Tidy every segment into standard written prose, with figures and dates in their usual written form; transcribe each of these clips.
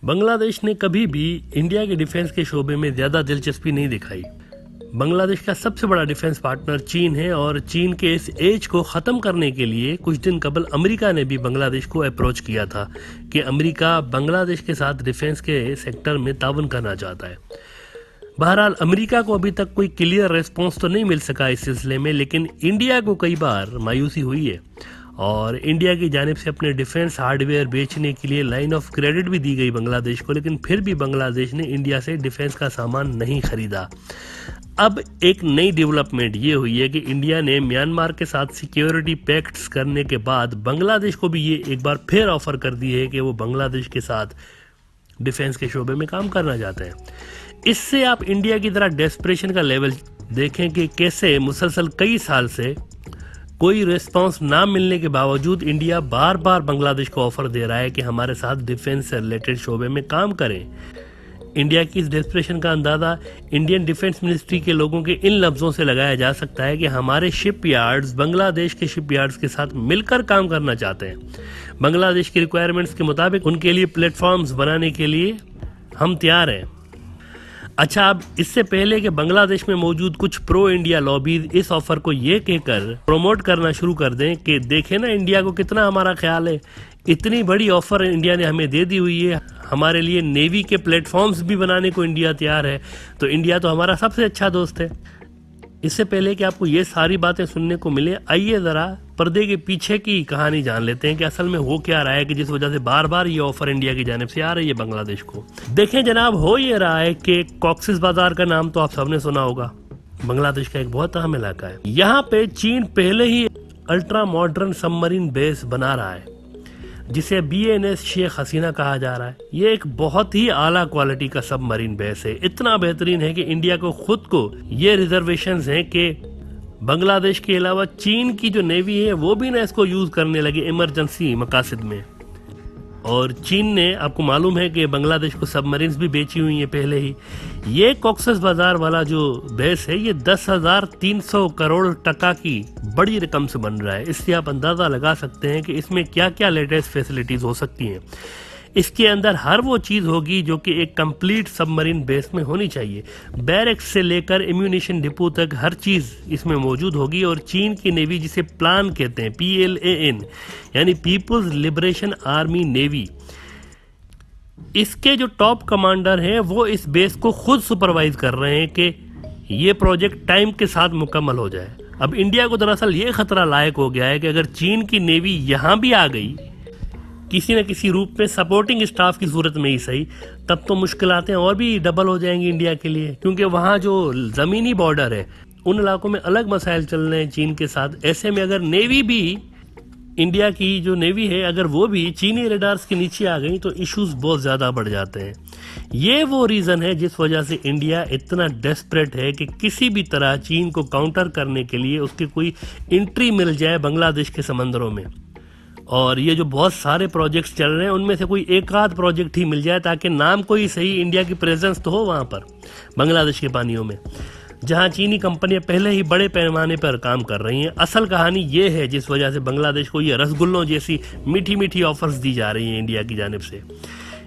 बांग्लादेश ने कभी भी इंडिया के डिफेंस के शोबे में ज़्यादा दिलचस्पी नहीं दिखाई। बांग्लादेश का सबसे बड़ा डिफेंस पार्टनर चीन है और चीन के इस एज को ख़त्म करने के लिए कुछ दिन कबल अमेरिका ने भी बांग्लादेश को अप्रोच किया था कि अमेरिका बांग्लादेश के साथ डिफेंस के सेक्टर में ताउन करना चाहता है। बहरहाल अमेरिका को अभी तक कोई क्लियर रिस्पॉन्स तो नहीं मिल सका इस सिलसिले में, लेकिन इंडिया को कई बार मायूसी हुई है और इंडिया की जानिब से अपने डिफेंस हार्डवेयर बेचने के लिए लाइन ऑफ क्रेडिट भी दी गई बांग्लादेश को, लेकिन फिर भी बांग्लादेश ने इंडिया से डिफेंस का सामान नहीं खरीदा। अब एक नई डेवलपमेंट ये हुई है कि इंडिया ने म्यांमार के साथ सिक्योरिटी पैक्ट्स करने के बाद बांग्लादेश को भी ये एक बार फिर ऑफर कर दी है कि वो बांग्लादेश के साथ डिफेंस के शोबे में काम करना चाहते हैं। इससे आप इंडिया की तरह डेस्परेशन का लेवल देखें कि कैसे मुसलसल कई साल से कोई रिस्पांस ना मिलने के बावजूद इंडिया बार बार बांग्लादेश को ऑफर दे रहा है कि हमारे साथ डिफेंस से रिलेटेड शोबे में काम करें। इंडिया की इस डेस्परेशन का अंदाज़ा इंडियन डिफेंस मिनिस्ट्री के लोगों के इन लफ्ज़ों से लगाया जा सकता है कि हमारे शिपयार्ड्स बांग्लादेश के शिपयार्ड्स के साथ मिलकर काम करना चाहते हैं। बांग्लादेश की रिक्वायरमेंट्स के मुताबिक उनके लिए प्लेटफॉर्म्स बनाने के लिए हम तैयार हैं। अच्छा, अब इससे पहले कि बांग्लादेश में मौजूद कुछ प्रो इंडिया लॉबीज इस ऑफर को ये कहकर प्रमोट करना शुरू कर दें कि देखें ना इंडिया को कितना हमारा ख्याल है, इतनी बड़ी ऑफर इंडिया ने हमें दे दी हुई है, हमारे लिए नेवी के प्लेटफॉर्म्स भी बनाने को इंडिया तैयार है, तो इंडिया तो हमारा सबसे अच्छा दोस्त है। इससे पहले कि आपको ये सारी बातें सुनने को मिले, आइए ज़रा पर्दे के पीछे की कहानी जान लेते हैं कि असल में हो क्या रहा है कि जिस वजह से बार बार ये ऑफर इंडिया की जानिब से आ रही है बांग्लादेश को। देखें जनाब, हो ये रहा है कि कॉक्सिस बाजार का नाम तो आप सबने सुना होगा, बांग्लादेश का एक बहुत अहम इलाका है। यहाँ पे चीन पहले ही अल्ट्रा मॉडर्न सबमरीन बेस बना रहा है जिसे BNS शेख हसीना कहा जा रहा है। ये एक बहुत ही आला क्वालिटी का सबमरीन बेस है, इतना बेहतरीन है कि इंडिया को खुद को ये रिजर्वेशंस हैं कि बांग्लादेश के अलावा चीन की जो नेवी है वो भी ना इसको यूज़ करने लगे इमरजेंसी मकासद में। और चीन ने, आपको मालूम है कि बांग्लादेश को सबमरीन्स भी बेची हुई हैं पहले ही। ये कॉक्सस बाजार वाला जो बेस है ये 10,300 करोड़ टका की बड़ी रकम से बन रहा है। इससे आप अंदाज़ा लगा सकते हैं कि इसमें क्या क्या लेटेस्ट फैसिलिटीज़ हो सकती हैं। इसके अंदर हर वो चीज़ होगी जो कि एक कंप्लीट सबमरीन बेस में होनी चाहिए। बैरक्स से लेकर इम्यूनिशन डिपो तक हर चीज़ इसमें मौजूद होगी। और चीन की नेवी, जिसे प्लान कहते हैं, PLAN यानी पीपल्स लिबरेशन आर्मी नेवी, इसके जो टॉप कमांडर हैं वो इस बेस को खुद सुपरवाइज कर रहे हैं कि ये प्रोजेक्ट टाइम के साथ मुकम्मल हो जाए। अब इंडिया को दरअसल ये खतरा लायक हो गया है कि अगर चीन की नेवी यहाँ भी आ गई किसी न किसी रूप में, सपोर्टिंग स्टाफ की सूरत में ही सही, तब तो मुश्किलातें और भी डबल हो जाएंगी इंडिया के लिए, क्योंकि वहाँ जो ज़मीनी बॉर्डर है उन इलाकों में अलग मसाइल चल रहे हैं चीन के साथ। ऐसे में अगर नेवी भी, इंडिया की जो नेवी है, अगर वो भी चीनी रेडार्स के नीचे आ गई तो इश्यूज बहुत ज़्यादा बढ़ जाते हैं। ये वो रीज़न है जिस वजह से इंडिया इतना डेस्परेट है कि किसी भी तरह चीन को काउंटर करने के लिए उसकी कोई एंट्री मिल जाए बांग्लादेश के समंदरों में। और ये जो बहुत सारे प्रोजेक्ट्स चल रहे हैं उनमें से कोई एक आध प्रोजेक्ट ही मिल जाए ताकि नाम को ही सही इंडिया की प्रेजेंस तो हो वहाँ पर बांग्लादेश के पानियों में, जहाँ चीनी कंपनियां पहले ही बड़े पैमाने पर काम कर रही हैं। असल कहानी ये है जिस वजह से बांग्लादेश को ये रसगुल्लों जैसी मीठी मीठी ऑफर्स दी जा रही हैं इंडिया की जानिब से।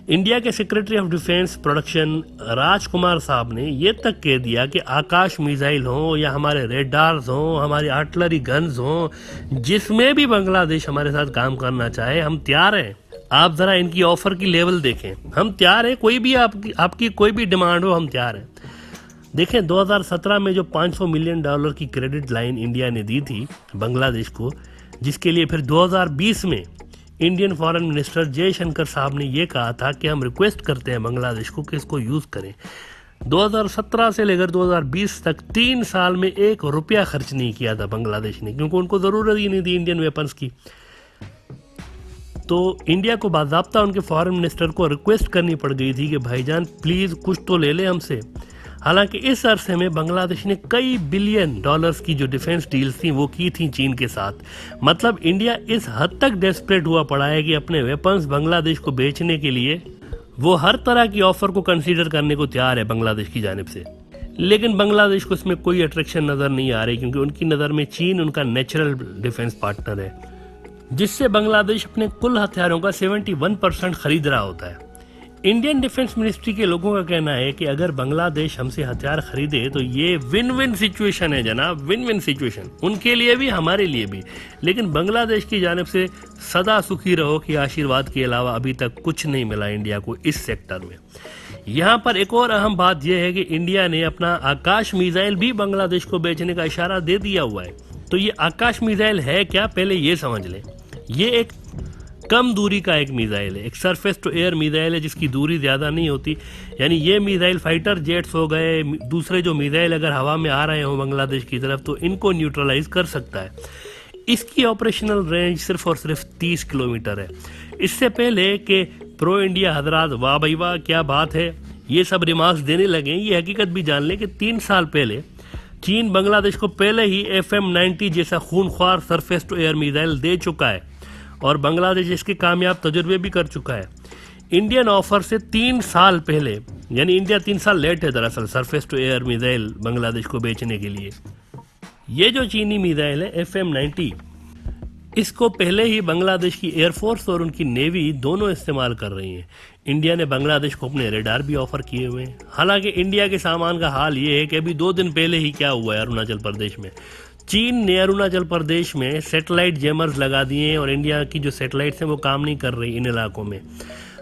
इंडिया के सेक्रेटरी ऑफ डिफेंस प्रोडक्शन राजकुमार साहब ने ये तक कह दिया कि आकाश मिसाइल हो या हमारे रेडार्स हो, हमारी आर्टिलरी गन्स हो, जिसमें भी बांग्लादेश हमारे साथ काम करना चाहे हम तैयार हैं। आप ज़रा इनकी ऑफ़र की लेवल देखें, हम तैयार हैं, कोई भी आपकी कोई भी डिमांड हो हम तैयार हैं। देखें 2017 में जो $500 मिलियन की क्रेडिट लाइन इंडिया ने दी थी बांग्लादेश को, जिसके लिए फिर 2020 में इंडियन फॉरेन मिनिस्टर जयशंकर साहब ने ये कहा था कि हम रिक्वेस्ट करते हैं बांग्लादेश को कि इसको यूज़ करें। 2017 से लेकर 2020 तक 3 साल में ₹1 खर्च नहीं किया था बांग्लादेश ने, क्योंकि उनको ज़रूरत ही नहीं थी इंडियन वेपन्स की। तो इंडिया को बाज़ाब्ता उनके फॉरेन मिनिस्टर को रिक्वेस्ट करनी पड़ गई थी कि भाईजान प्लीज़ कुछ तो ले लें हमसे। हालांकि इस अरसे में बांग्लादेश ने कई $बिलियन की जो डिफेंस डील्स थी वो की थी चीन के साथ। मतलब इंडिया इस हद तक डेस्परेट हुआ पड़ा है कि अपने वेपन्स बांग्लादेश को बेचने के लिए वो हर तरह की ऑफर को कंसीडर करने को तैयार है बांग्लादेश की जानिब से। लेकिन बांग्लादेश को इसमें कोई अट्रैक्शन नज़र नहीं आ रही, क्योंकि उनकी नज़र में चीन उनका नेचुरल डिफेंस पार्टनर है, जिससे बांग्लादेश अपने कुल हथियारों का 71% खरीद रहा होता है। इंडियन डिफेंस मिनिस्ट्री के लोगों का कहना है कि अगर बांग्लादेश हमसे हथियार खरीदे तो ये विन विन सिचुएशन है जनाब, विन विन सिचुएशन, उनके लिए भी हमारे लिए भी। लेकिन बांग्लादेश की जानिब से सदा सुखी रहो कि आशीर्वाद के अलावा अभी तक कुछ नहीं मिला इंडिया को इस सेक्टर में। यहाँ पर एक और अहम बात यह है कि इंडिया ने अपना आकाश मिसाइल भी बांग्लादेश को बेचने का इशारा दे दिया हुआ है। तो ये आकाश मिसाइल है क्या, पहले ये समझ लें। ये एक कम दूरी का एक मिसाइल है, एक सरफेस टू एयर मिसाइल है जिसकी दूरी ज़्यादा नहीं होती। यानी ये मिसाइल फाइटर जेट्स हो गए, दूसरे जो मिसाइल अगर हवा में आ रहे हों बांग्लादेश की तरफ तो इनको न्यूट्रलाइज कर सकता है। इसकी ऑपरेशनल रेंज सिर्फ और सिर्फ 30 किलोमीटर है। इससे पहले कि प्रो इंडिया हजरात वाह भाई वाह क्या बात है ये सब रिमार्क्स देने लगे, ये हकीकत भी जान लें कि 3 साल पहले चीन बांग्लादेश को पहले ही FM-90 जैसा खूनख्वार सरफेस टू एयर मिसाइल दे चुका है और बांग्लादेश इसके कामयाब तजुर्बे भी कर चुका है। इंडियन ऑफर से 3 साल पहले, यानी इंडिया 3 साल लेट है दरअसल surface to air missile Bangladesh को बेचने के लिए। ये जो चीनी मिसाइल है FM-90, इसको पहले ही बांग्लादेश की एयरफोर्स और उनकी नेवी दोनों इस्तेमाल कर रही हैं। इंडिया ने बांग्लादेश को अपने रेडार भी ऑफर किए हुए हैं। हालांकि इंडिया के सामान का हाल ये है कि अभी 2 दिन पहले ही क्या हुआ है अरुणाचल प्रदेश में, चीन ने अरुणाचल प्रदेश में सैटेलाइट जैमर्स लगा दिए हैं और इंडिया की जो सैटेलाइट्स हैं वो काम नहीं कर रही इन इलाकों में।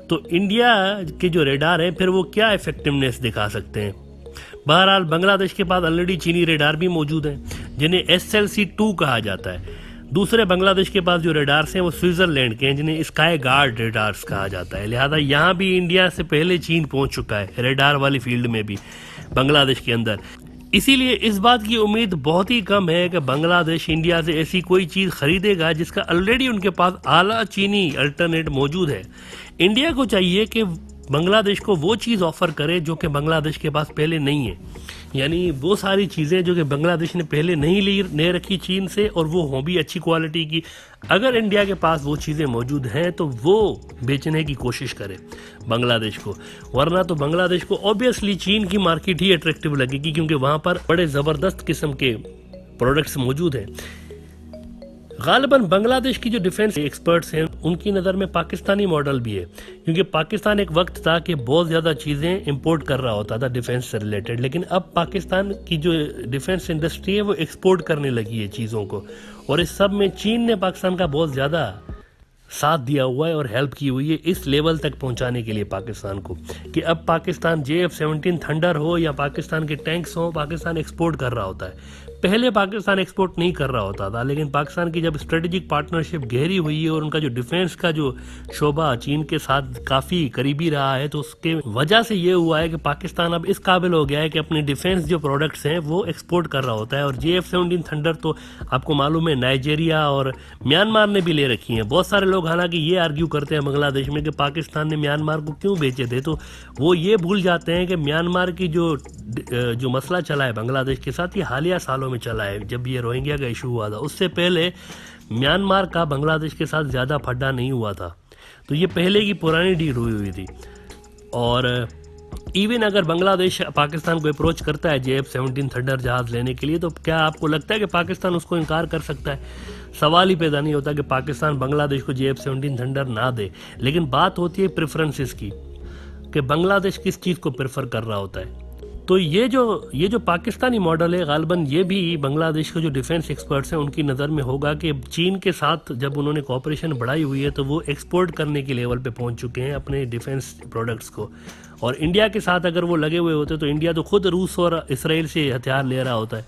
तो इंडिया के जो रेडार हैं फिर वो क्या इफेक्टिवनेस दिखा सकते हैं। बहरहाल बांग्लादेश के पास ऑलरेडी चीनी रेडार भी मौजूद हैं जिन्हें SLC-2 कहा जाता है। दूसरे बांग्लादेश के पास जो रेडार्स हैं वो स्विट्जरलैंड के हैं जिन्हें स्काई गार्ड रेडार्स कहा जाता है। लिहाजा यहाँ भी इंडिया से पहले चीन पहुँच चुका है रेडार वाली फील्ड में भी बांग्लादेश के अंदर। इसीलिए इस बात की उम्मीद बहुत ही कम है कि बांग्लादेश इंडिया से ऐसी कोई चीज़ खरीदेगा जिसका ऑलरेडी उनके पास आला चीनी अल्टरनेट मौजूद है। इंडिया को चाहिए कि बांग्लादेश को वो चीज़ ऑफर करे जो कि बांग्लादेश के पास पहले नहीं है, यानी वो सारी चीज़ें जो कि बांग्लादेश ने पहले नहीं ले रखी चीन से और वो हों भी अच्छी क्वालिटी की। अगर इंडिया के पास वो चीज़ें मौजूद हैं तो वो बेचने की कोशिश करे बांग्लादेश को, वरना तो बांग्लादेश को ऑब्वियसली चीन की मार्केट ही अट्रैक्टिव लगेगी क्योंकि वहाँ पर बड़े ज़बरदस्त किस्म के प्रोडक्ट्स मौजूद हैं। गालिबन बांग्लादेश की जो डिफेंस एक्सपर्ट्स हैं उनकी नज़र में पाकिस्तानी मॉडल भी है, क्योंकि पाकिस्तान एक वक्त था कि बहुत ज़्यादा चीज़ें इंपोर्ट कर रहा होता था डिफेंस से रिलेटेड, लेकिन अब पाकिस्तान की जो डिफेंस इंडस्ट्री है वो एक्सपोर्ट करने लगी है चीज़ों को। और इस सब में चीन ने पाकिस्तान का बहुत ज़्यादा साथ दिया हुआ है और हेल्प की हुई है इस लेवल तक पहुंचाने के लिए पाकिस्तान को कि अब पाकिस्तान JF-17 थंडर हो या पाकिस्तान के टैंक्स हो, पाकिस्तान एक्सपोर्ट कर रहा होता है। पहले पाकिस्तान एक्सपोर्ट नहीं कर रहा होता था, लेकिन पाकिस्तान की जब स्ट्रेटेजिक पार्टनरशिप गहरी हुई है और उनका जो डिफेंस का जो शोबा चीन के साथ काफ़ी करीबी रहा है तो उसके वजह से ये हुआ है कि पाकिस्तान अब इस काबिल हो गया है कि अपने डिफेंस जो प्रोडक्ट्स हैं वो एक्सपोर्ट कर रहा होता है। और JF-17 थंडर तो आपको मालूम है नाइजीरिया और म्यांमार ने भी ले रखी हैं। बहुत सारे लोग हालांकि ये आर्ग्यू करते हैं बांग्लादेश में कि पाकिस्तान ने म्यांमार को क्यों बेचे थे, तो वो ये भूल जाते हैं कि म्यांमार की जो मसला चला है बांग्लादेश के साथ ये हालिया सालों में चला है। जब ये रोहिंग्या का इशू हुआ था उससे पहले म्यांमार का बांग्लादेश के साथ ज़्यादा फड्डा नहीं हुआ था, तो ये पहले की पुरानी डील हुई थी। और इवन अगर बांग्लादेश पाकिस्तान को अप्रोच करता है JF-17 थंडर जहाज़ लेने के लिए, तो क्या आपको लगता है कि पाकिस्तान उसको इनकार कर सकता है? सवाल ही पैदा नहीं होता कि पाकिस्तान बांग्लादेश को JF-17 थंडर ना दे। लेकिन बात होती है प्रेफरेंसेस की कि बांग्लादेश किस चीज़ को प्रेफर कर रहा होता है। तो ये जो पाकिस्तानी मॉडल है गालिबन ये भी बांग्लादेश के जो डिफेंस एक्सपर्ट्स हैं उनकी नज़र में होगा कि चीन के साथ जब उन्होंने कोऑपरेशन बढ़ाई हुई है तो वो एक्सपोर्ट करने के लेवल पे पहुंच चुके हैं अपने डिफेंस प्रोडक्ट्स को। और इंडिया के साथ अगर वो लगे हुए होते तो इंडिया तो खुद रूस और इसराइल से हथियार ले रहा होता है।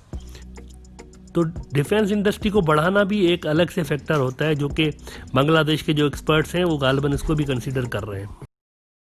तो डिफेंस इंडस्ट्री को बढ़ाना भी एक अलग से फैक्टर होता है जो कि बांग्लादेश के जो एक्सपर्ट्स हैं वो गालिबन इसको भी कंसिडर कर रहे हैं।